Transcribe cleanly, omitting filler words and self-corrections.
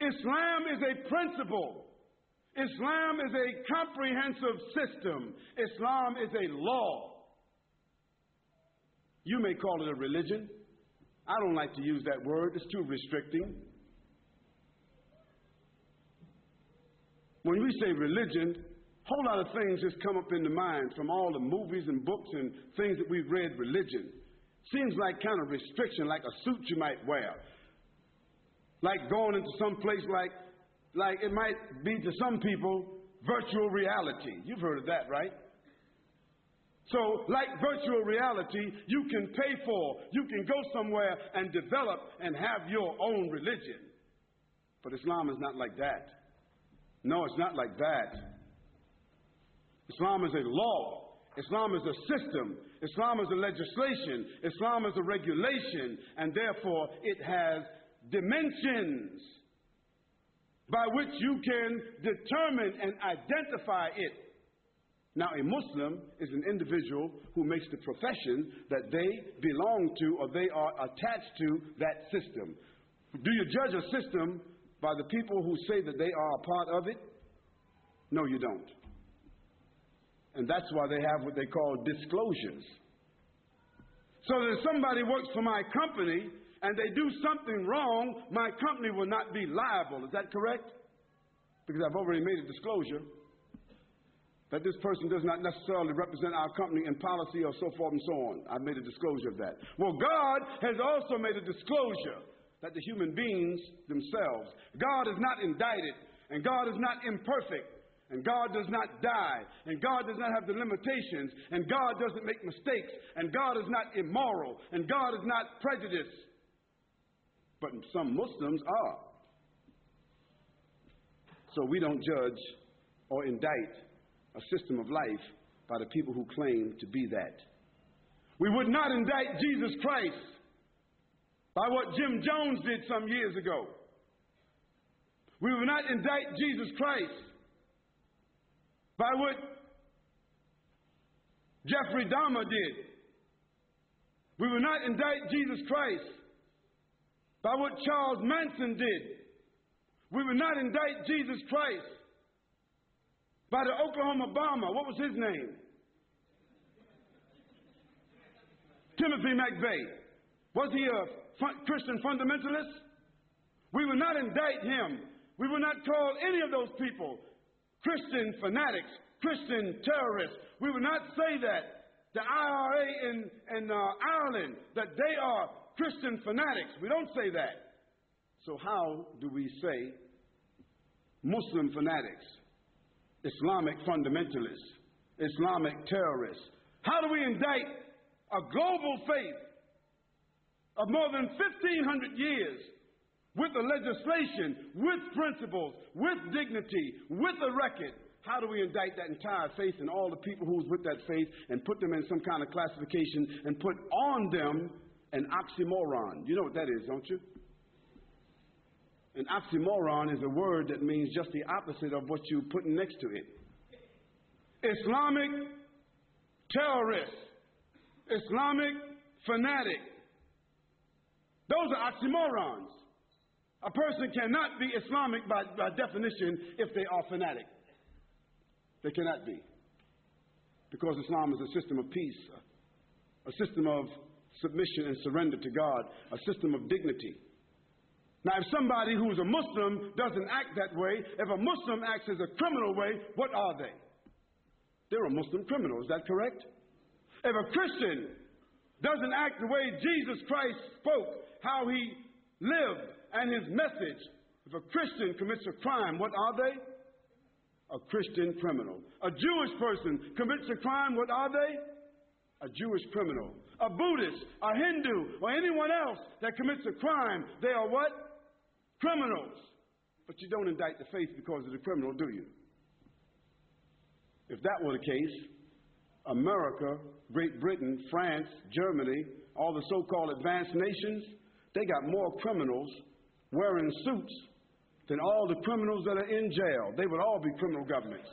Islam is a principle. Islam is a comprehensive system. Islam is a law. You may call it a religion. I don't like to use that word. It's too restricting. When we say religion, a whole lot of things just come up in the mind from all the movies and books and things that we've read. Religion seems like kind of restriction, like a suit you might wear, like going into some place like it might be to some people virtual reality. You've heard of that, right? So like virtual reality, you can pay for, you can go somewhere and develop and have your own religion. But Islam is not like that. No, it's not like that. Islam is a law. Islam is a system. Islam is a legislation. Islam is a regulation. And therefore, it has dimensions by which you can determine and identify it. Now, a Muslim is an individual who makes the profession that they belong to or they are attached to that system. Do you judge a system by the people who say that they are a part of it? No, you don't. And that's why they have what they call disclosures. So that if somebody works for my company and they do something wrong, my company will not be liable. Is that correct? Because I've already made a disclosure that this person does not necessarily represent our company in policy or so forth and so on. I've made a disclosure of that. Well, God has also made a disclosure that the human beings themselves, God is not indicted, and God is not imperfect, and God does not die, and God does not have the limitations, and God doesn't make mistakes, and God is not immoral, and God is not prejudiced. But some Muslims are. So we don't judge or indict a system of life by the people who claim to be that. We would not indict Jesus Christ by what Jim Jones did some years ago. We will not indict Jesus Christ by what Jeffrey Dahmer did. We will not indict Jesus Christ by what Charles Manson did. We will not indict Jesus Christ by the Oklahoma bomber. What was his name? Timothy McVeigh. Was he a Christian fundamentalist? We will not indict him. We will not call any of those people Christian fanatics, Christian terrorists. We will not say that the IRA in Ireland, that they are Christian fanatics. We don't say that. So how do we say Muslim fanatics, Islamic fundamentalists, Islamic terrorists? How do we indict a global faith of more than 1,500 years with a legislation, with principles, with dignity, with a record? How do we indict that entire faith and all the people who's with that faith and put them in some kind of classification and put on them an oxymoron? You know what that is, don't you? An oxymoron is a word that means just the opposite of what you put next to it. Islamic terrorist, Islamic fanatic. Those are oxymorons. A person cannot be Islamic by definition if they are fanatic. They cannot be. Because Islam is a system of peace, a system of submission and surrender to God, a system of dignity. Now, if somebody who's a Muslim doesn't act that way, if a Muslim acts as a criminal way, what are they? They're a Muslim criminal. Is that correct? If a Christian doesn't act the way Jesus Christ spoke, how he lived, and his message, if a Christian commits a crime, what are they? A Christian criminal. A Jewish person commits a crime, what are they? A Jewish criminal. A Buddhist, a Hindu, or anyone else that commits a crime, they are what? Criminals. But you don't indict the faith because of the criminal, do you? If that were the case, America, Great Britain, France, Germany, all the so-called advanced nations, they got more criminals wearing suits than all the criminals that are in jail. They would all be criminal governments.